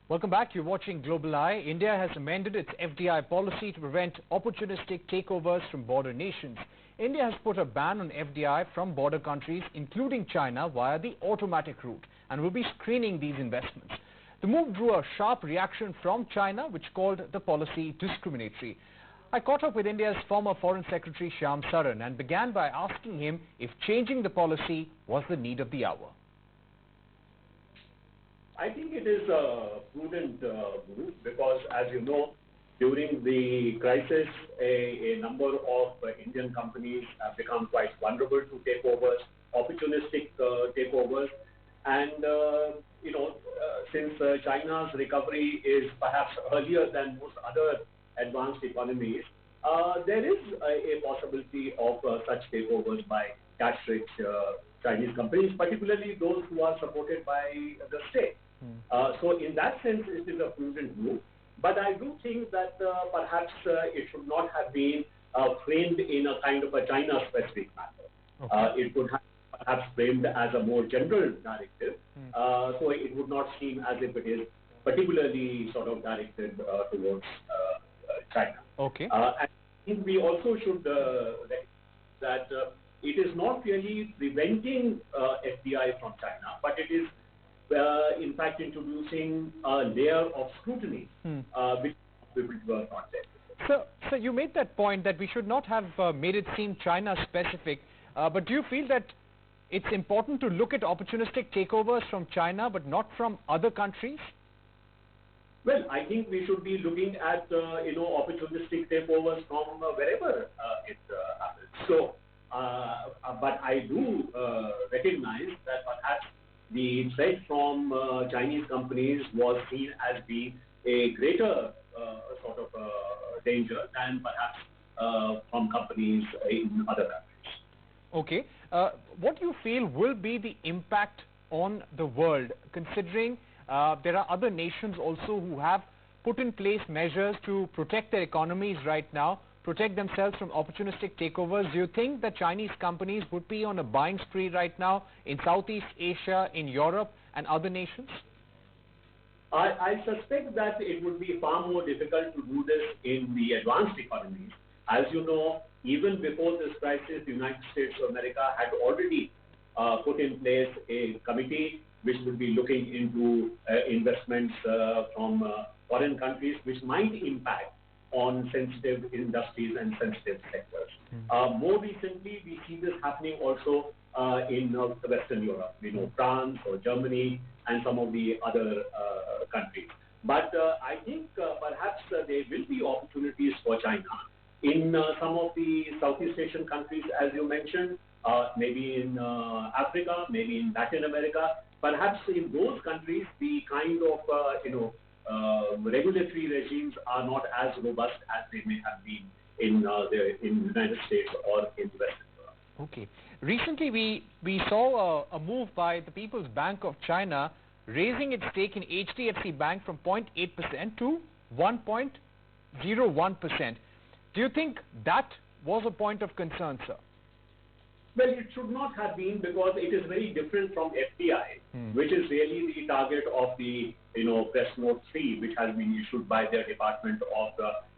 Welcome back. You're watching Global Eye. India has amended its FDI policy to prevent opportunistic takeovers from border nations. India has put a ban on FDI from border countries, including China, via the automatic route and will be screening these investments. The move drew a sharp reaction from China, which called the policy discriminatory. I caught up with India's former Foreign Secretary Shyam Saran and began by asking him if changing the policy was the need of the hour. I think it is a prudent move because, as you know, during the crisis, a number of Indian companies have become quite vulnerable to takeovers, opportunistic takeovers. And, since China's recovery is perhaps earlier than most other advanced economies, there is a possibility of such takeovers by cash-rich Chinese companies, particularly those who are supported by the state. So in that sense, it is a prudent move. But I do think that perhaps it should not have been framed in a kind of a China-specific manner. Okay. It could have perhaps framed as a more general directive. So it would not seem as if it is particularly sort of directed towards China. Okay. And I think we also should recognize that it is not really preventing FDI from China, but it is in fact introducing a layer of scrutiny which were not there. So you made that point that we should not have made it seem China-specific, but do you feel that it's important to look at opportunistic takeovers from China but not from other countries? Well, I think we should be looking at opportunistic takeovers from wherever it happens. So, but I do recognize that perhaps the threat from Chinese companies was seen as being a greater sort of danger than perhaps from companies in other countries. Okay. What do you feel will be the impact on the world, considering there are other nations also who have put in place measures to protect their economies right now, protect themselves from opportunistic takeovers? Do you think that Chinese companies would be on a buying spree right now in Southeast Asia, in Europe and other nations? I suspect that it would be far more difficult to do this in the advanced economies. As you know, even before this crisis, the United States of America had already put in place a committee which would be looking into investments from foreign countries which might impact on sensitive industries and sensitive sectors. More recently, we see this happening also in Western Europe, France or Germany and some of the other countries. But I think perhaps there will be opportunities for China in some of the Southeast Asian countries, as you mentioned, maybe in Africa, maybe in Latin America. Perhaps in those countries, the kind of regulatory regimes are not as robust as they may have been in the United States or in Western Europe. Okay. Recently, we saw a move by the People's Bank of China raising its stake in HDFC Bank from 0.8% to 1.01%. Do you think that was a point of concern, sir? Well, it should not have been, because it is very different from FDI, which is really the target of the Press Note 3, which has been issued by the Department of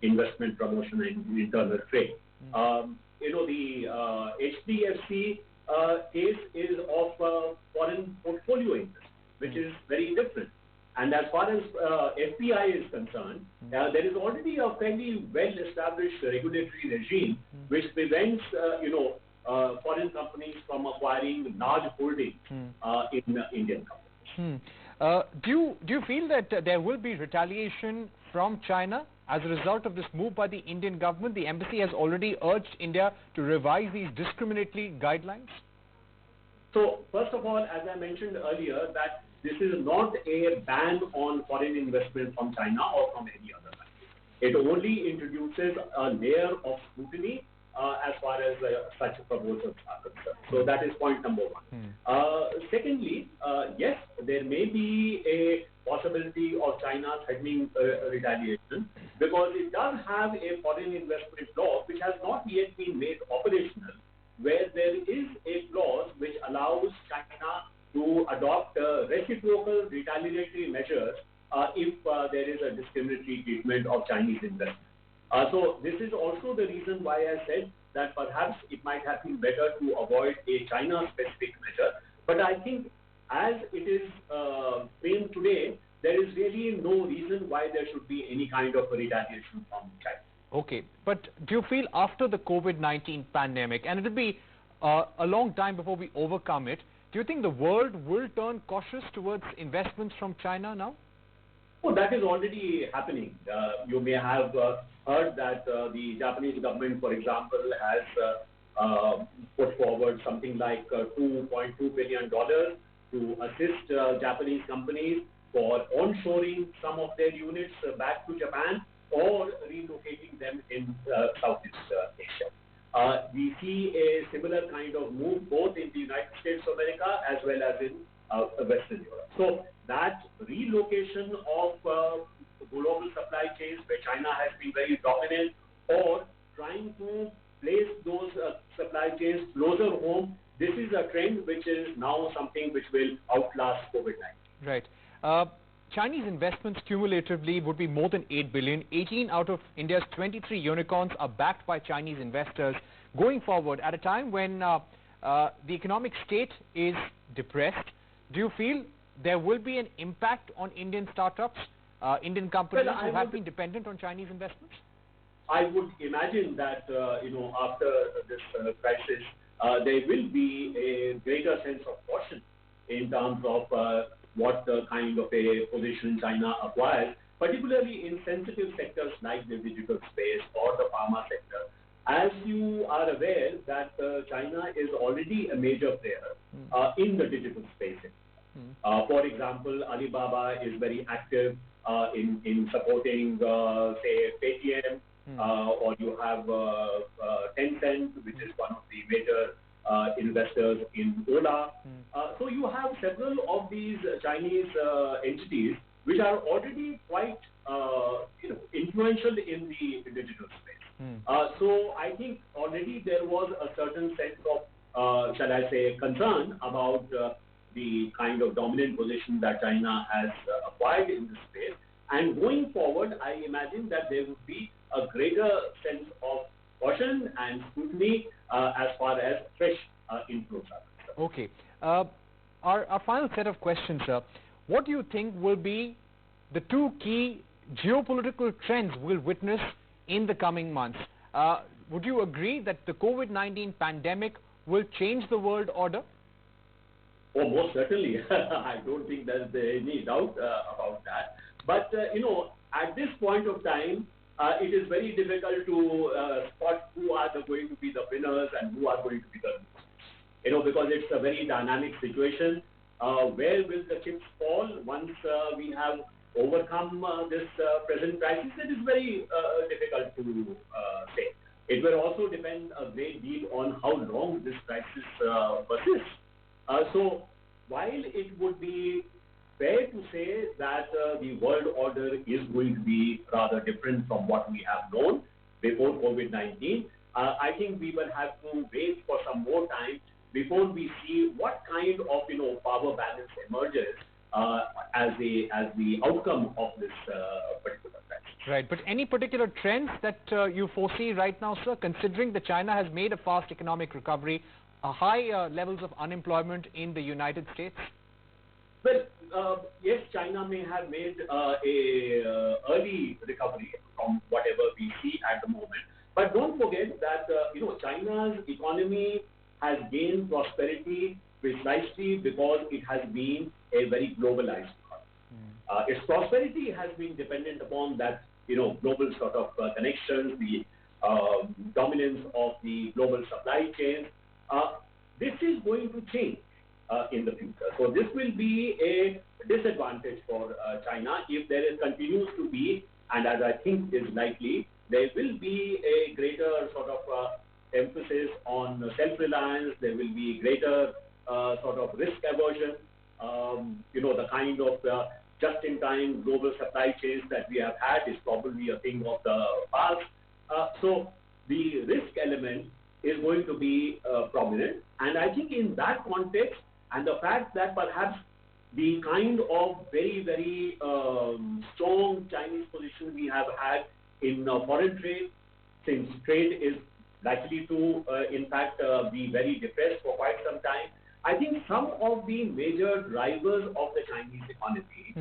Investment Promotion and Internal Trade. The HDFC case is of foreign portfolio interest, which is very different. And as far as FDI is concerned, there is already a fairly well-established regulatory regime which prevents foreign companies from acquiring large holdings in Indian companies. Do you feel that there will be retaliation from China as a result of this move by the Indian government? The embassy has already urged India to revise these discriminatory guidelines. So, first of all, as I mentioned earlier, that this is not a ban on foreign investment from China or from any other country. It only introduces a layer of scrutiny as far as such proposals are concerned. So that is point number one. Secondly, yes, there may be a possibility of China threatening retaliation, because it does have a foreign investment law which has not yet been made operational, where there is a clause which allows China to adopt reciprocal retaliatory measures if there is a discriminatory treatment of Chinese investment. So this is also the reason why I said that perhaps it might have been better to avoid a China-specific measure. But I think as it is framed today, there is really no reason why there should be any kind of retaliation from China. Okay, but do you feel after the COVID-19 pandemic, and it will be a long time before we overcome it, do you think the world will turn cautious towards investments from China now? Oh, that is already happening. You may have heard that the Japanese government, for example, has put forward something like $2.2 billion to assist Japanese companies for onshoring some of their units back to Japan or relocating them in Southeast Asia. We see a similar kind of move both in the United States of America as well as in Western Europe. So that relocation of global supply chains where China has been very dominant, or trying to place those supply chains closer home, this is a trend which is now something which will outlast COVID-19. Right. Chinese investments cumulatively would be more than 8 billion. 18 out of India's 23 unicorns are backed by Chinese investors. Going forward, at a time when the economic state is depressed, do you feel there will be an impact on Indian startups, Indian companies who have been dependent on Chinese investments? I would imagine that, after this crisis, there will be a greater sense of caution in terms of what kind of a position China acquires, particularly in sensitive sectors like the digital space or the pharma sector. As you are aware that China is already a major player in the digital space. For example, Alibaba is very active in supporting, say, Paytm, or you have Tencent, which is one of the major investors in Ola. So you have several of these Chinese entities which are already quite influential in the digital space. So I think already there was a certain sense of, shall I say, concern about the kind of dominant position that China has acquired in this space. And going forward, I imagine that there would be a greater sense of caution and scrutiny as far as fresh inflows are concerned. Okay. Our final set of questions, sir. What do you think will be the two key geopolitical trends we'll witness in the coming months? Would you agree that the COVID-19 pandemic will change the world order? Oh, most certainly. I don't think there's any doubt about that. But, at this point of time, it is very difficult to spot who are going to be the winners and who are going to be the losers. Because it's a very dynamic situation. Where will the chips fall once we have overcome this present crisis? It is very difficult to say. It will also depend a great deal on how long this crisis persists. So while it would be fair to say that the world order is going to be rather different from what we have known before COVID-19, I think we will have to wait for some more time before we see what kind of power balance emerges as the outcome of this particular crisis. Right, but any particular trends that you foresee right now, sir, considering that China has made a fast economic recovery, high levels of unemployment in the United States? Well, yes, China may have made a early recovery from whatever we see at the moment. But don't forget that China's economy has gained prosperity precisely because it has been a very globalized economy. Its prosperity has been dependent upon that global sort of connections, the dominance of the global supply chains. This is going to change in the future. So this will be a disadvantage for China if there continues to be, and as I think is likely, there will be a greater sort of emphasis on self-reliance. There will be greater sort of risk aversion. The kind of just-in-time global supply chains that we have had is probably a thing of the past. So the risk element is going to be prominent. And I think in that context, and the fact that perhaps the kind of very strong Chinese position we have had in foreign trade, since trade is likely to, in fact, be very depressed for quite some time. I think some of the major drivers of the Chinese economy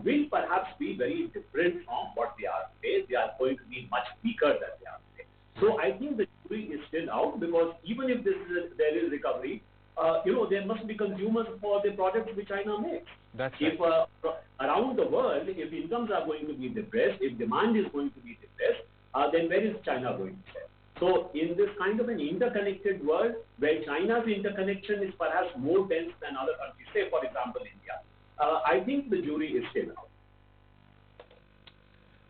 will perhaps be very different from what they are today. They are going to be much weaker than they are today. So I think the jury is still out, because even if there is recovery, there must be consumers for the products which China makes. That's right. If around the world, if incomes are going to be depressed, if demand is going to be depressed, then where is China going to sell? So in this kind of an interconnected world, where China's interconnection is perhaps more dense than other countries, say for example India, I think the jury is still out.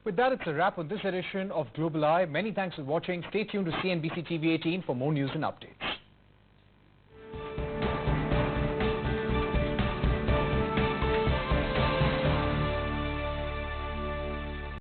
With that, it's a wrap on this edition of Global Eye. Many thanks for watching. Stay tuned to CNBC TV 18 for more news and updates.